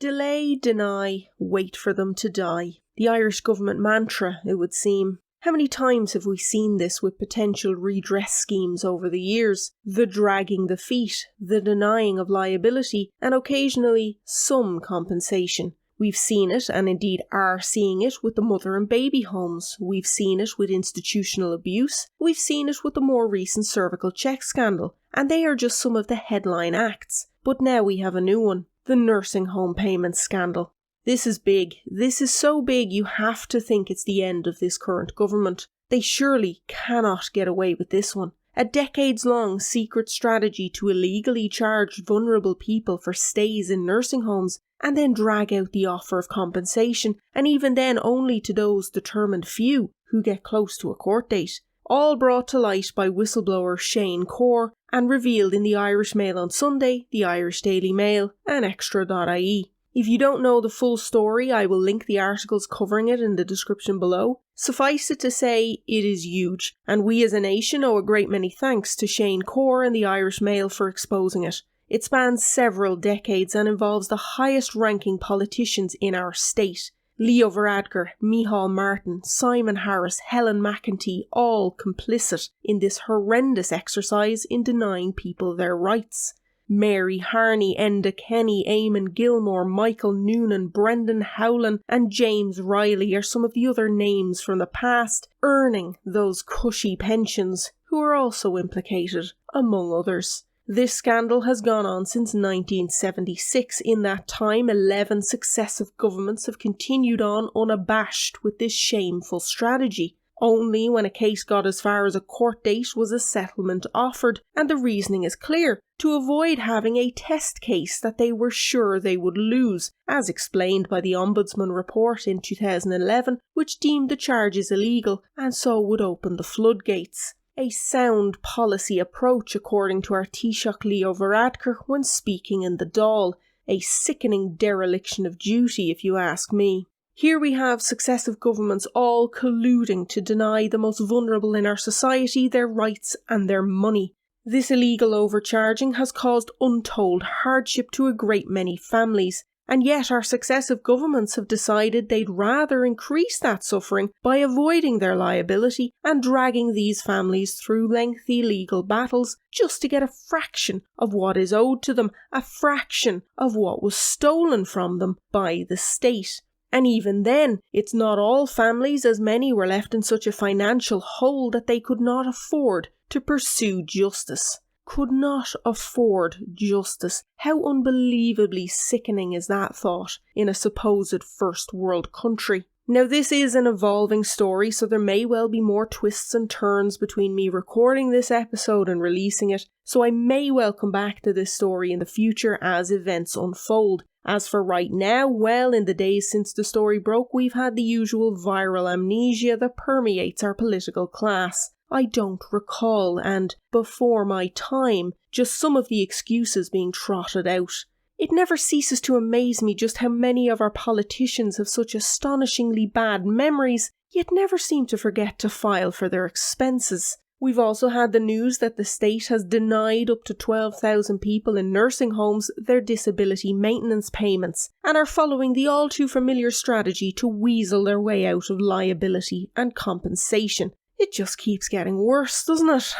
Delay, deny, wait for them to die. The Irish government mantra, it would seem. How many times have we seen this with potential redress schemes over the years? The dragging the feet, the denying of liability, and occasionally some compensation. We've seen it, and indeed are seeing it, with the mother and baby homes. We've seen it with institutional abuse. We've seen it with the more recent cervical check scandal. And they are just some of the headline acts. But now we have a new one. The nursing home payment scandal. This is big. This is so big you have to think it's the end of this current government. They surely cannot get away with this one. A decades-long secret strategy to illegally charge vulnerable people for stays in nursing homes and then drag out the offer of compensation, and even then only to those determined few who get close to a court date. All brought to light by whistleblower Shane Corr and revealed in the Irish Mail on Sunday, the Irish Daily Mail and Extra.ie. If you don't know the full story, I will link the articles covering it in the description below. Suffice it to say, it is huge, and we as a nation owe a great many thanks to Shane Corr and the Irish Mail for exposing it. It spans several decades and involves the highest-ranking politicians in our state. Leo Varadkar, Micheál Martin, Simon Harris, Helen McEntee, all complicit in this horrendous exercise in denying people their rights. Mary Harney, Enda Kenny, Eamon Gilmore, Michael Noonan, Brendan Howlin and James Riley are some of the other names from the past earning those cushy pensions who are also implicated, among others. This scandal has gone on since 1976. In that time, 11 successive governments have continued on unabashed with this shameful strategy. Only when a case got as far as a court date was a settlement offered, and the reasoning is clear: to avoid having a test case that they were sure they would lose, as explained by the Ombudsman report in 2011, which deemed the charges illegal and so would open the floodgates. A sound policy approach, according to our Taoiseach Leo Varadkar when speaking in the Dáil. A sickening dereliction of duty, if you ask me. Here we have successive governments all colluding to deny the most vulnerable in our society their rights and their money. This illegal overcharging has caused untold hardship to a great many families, and yet our successive governments have decided they'd rather increase that suffering by avoiding their liability and dragging these families through lengthy legal battles just to get a fraction of what is owed to them, a fraction of what was stolen from them by the state. And even then, it's not all families, as many were left in such a financial hole that they could not afford to pursue justice. Could not afford justice. How unbelievably sickening is that thought in a supposed first world country? Now, this is an evolving story, so there may well be more twists and turns between me recording this episode and releasing it, so I may well come back to this story in the future as events unfold. As for right now, well, in the days since the story broke, we've had the usual viral amnesia that permeates our political class. I don't recall, and before my time, just some of the excuses being trotted out. It never ceases to amaze me just how many of our politicians have such astonishingly bad memories, yet never seem to forget to file for their expenses. We've also had the news that the state has denied up to 12,000 people in nursing homes their disability maintenance payments, and are following the all too familiar strategy to weasel their way out of liability and compensation. It just keeps getting worse, doesn't it?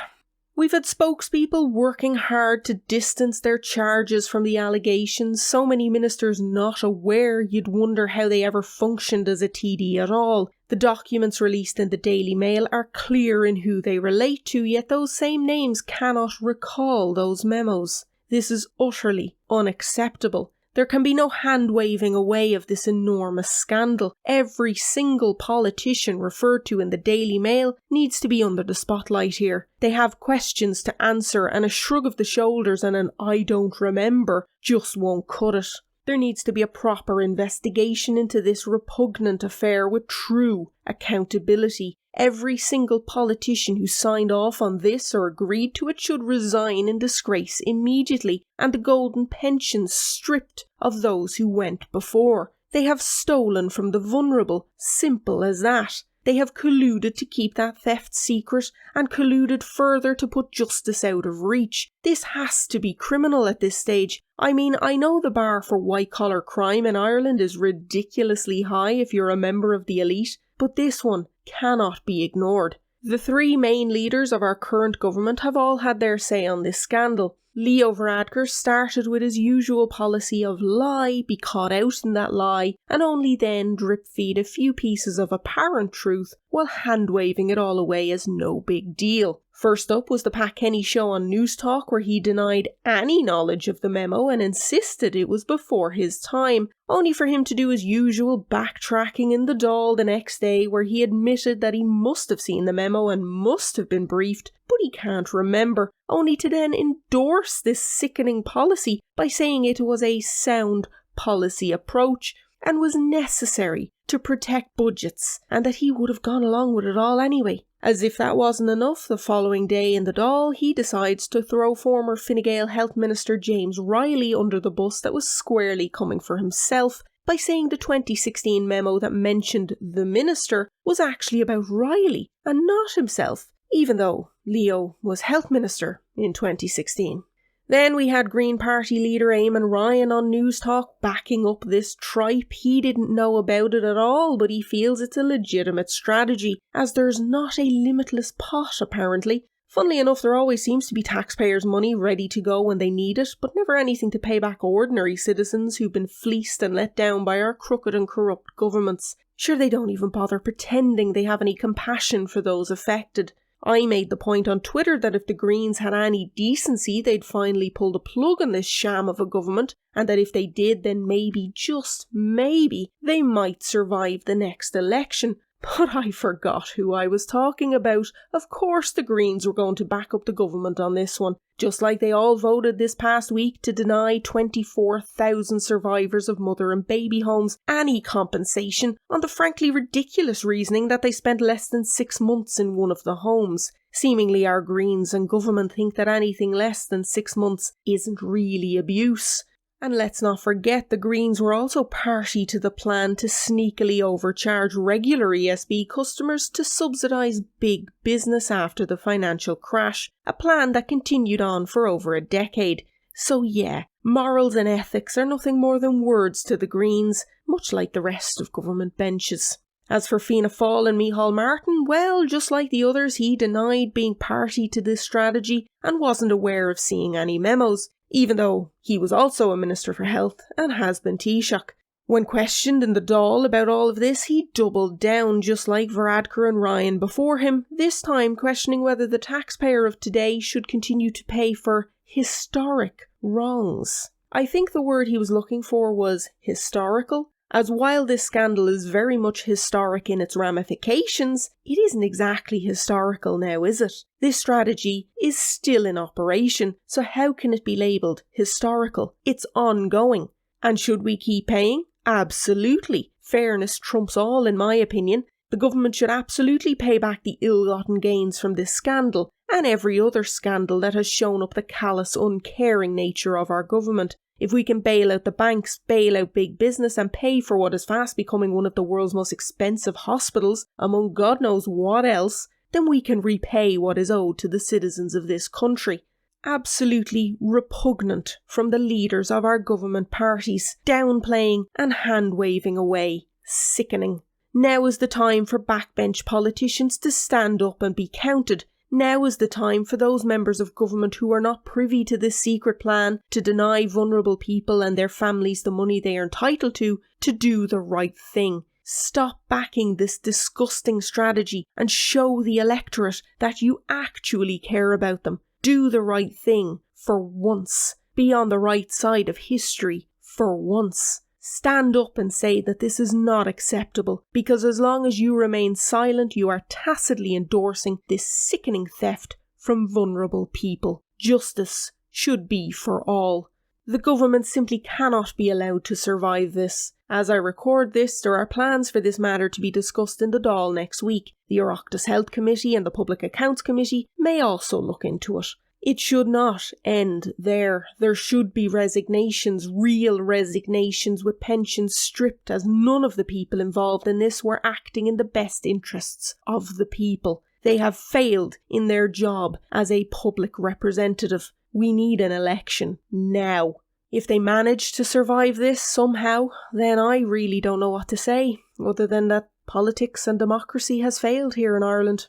We've had spokespeople working hard to distance their charges from the allegations, so many ministers not aware you'd wonder how they ever functioned as a TD at all. The documents released in the Daily Mail are clear in who they relate to, yet those same names cannot recall those memos. This is utterly unacceptable. There can be no hand-waving away of this enormous scandal. Every single politician referred to in the Daily Mail needs to be under the spotlight here. They have questions to answer, and a shrug of the shoulders and an "I don't remember" just won't cut it. There needs to be a proper investigation into this repugnant affair with true accountability. Every single politician who signed off on this or agreed to it should resign in disgrace immediately, and the golden pensions stripped of those who went before. They have stolen from the vulnerable, simple as that. They have colluded to keep that theft secret and colluded further to put justice out of reach. This has to be criminal at this stage. I mean, I know the bar for white-collar crime in Ireland is ridiculously high if you're a member of the elite, but this one cannot be ignored. The three main leaders of our current government have all had their say on this scandal. Leo Varadkar started with his usual policy of lie, be caught out in that lie, and only then drip-feed a few pieces of apparent truth while hand-waving it all away as no big deal. First up was the Pat Kenny show on News Talk, where he denied any knowledge of the memo and insisted it was before his time, only for him to do his usual backtracking in the Dáil the next day, where he admitted that he must have seen the memo and must have been briefed, but he can't remember, only to then endorse this sickening policy by saying it was a sound policy approach and was necessary to protect budgets, and that he would have gone along with it all anyway. As if that wasn't enough, the following day in the Dáil, he decides to throw former Fine Gael Health Minister James Riley under the bus that was squarely coming for himself by saying the 2016 memo that mentioned the minister was actually about Riley and not himself, even though Leo was Health Minister in 2016. Then we had Green Party leader Eamon Ryan on News Talk backing up this tripe. He didn't know about it at all, but he feels it's a legitimate strategy, as there's not a limitless pot apparently. Funnily enough, there always seems to be taxpayers' money ready to go when they need it, but never anything to pay back ordinary citizens who've been fleeced and let down by our crooked and corrupt governments. Sure, they don't even bother pretending they have any compassion for those affected. I made the point on Twitter that if the Greens had any decency, they'd finally pull the plug on this sham of a government, and that if they did, then maybe, just maybe, they might survive the next election. But I forgot who I was talking about. Of course the Greens were going to back up the government on this one, just like they all voted this past week to deny 24,000 survivors of mother and baby homes any compensation on the frankly ridiculous reasoning that they spent less than 6 months in one of the homes. Seemingly our Greens and government think that anything less than 6 months isn't really abuse. And let's not forget the Greens were also party to the plan to sneakily overcharge regular ESB customers to subsidise big business after the financial crash, a plan that continued on for over a decade. So yeah, morals and ethics are nothing more than words to the Greens, much like the rest of government benches. As for Fianna Fáil and Micheál Martin, well, just like the others, he denied being party to this strategy and wasn't aware of seeing any memos, even though he was also a Minister for Health and has been Taoiseach. When questioned in the Dáil about all of this, he doubled down just like Varadkar and Ryan before him, this time questioning whether the taxpayer of today should continue to pay for historic wrongs. I think the word he was looking for was historical, as while this scandal is very much historic in its ramifications, it isn't exactly historical now, is it? This strategy is still in operation, so how can it be labelled historical? It's ongoing. And should we keep paying? Absolutely. Fairness trumps all, in my opinion. The government should absolutely pay back the ill-gotten gains from this scandal and every other scandal that has shown up the callous, uncaring nature of our government. If we can bail out the banks, bail out big business and pay for what is fast becoming one of the world's most expensive hospitals, among God knows what else, then we can repay what is owed to the citizens of this country. Absolutely repugnant from the leaders of our government parties, downplaying and hand-waving away. Sickening. Now is the time for backbench politicians to stand up and be counted. Now is the time for those members of government who are not privy to this secret plan to deny vulnerable people and their families the money they are entitled to do the right thing. Stop backing this disgusting strategy and show the electorate that you actually care about them. Do the right thing for once. Be on the right side of history for once. Stand up and say that this is not acceptable, because as long as you remain silent, you are tacitly endorsing this sickening theft from vulnerable people. Justice should be for all. The government simply cannot be allowed to survive this. As I record this, there are plans for this matter to be discussed in the Dáil next week. The Oireachtas Health Committee and the Public Accounts Committee may also look into it. It should not end there. There should be resignations, real resignations, with pensions stripped, as none of the people involved in this were acting in the best interests of the people. They have failed in their job as a public representative. We need an election now. If they manage to survive this somehow, then I really don't know what to say, other than that politics and democracy has failed here in Ireland.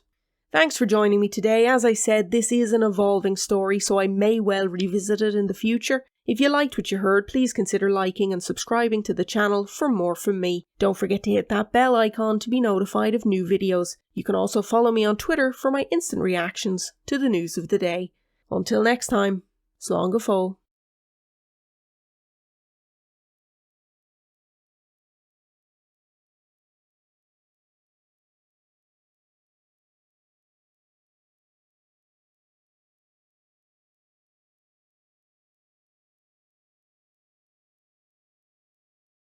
Thanks for joining me today. As I said, this is an evolving story, so I may well revisit it in the future. If you liked what you heard, please consider liking and subscribing to the channel for more from me. Don't forget to hit that bell icon to be notified of new videos. You can also follow me on Twitter for my instant reactions to the news of the day. Until next time, slán go fóill.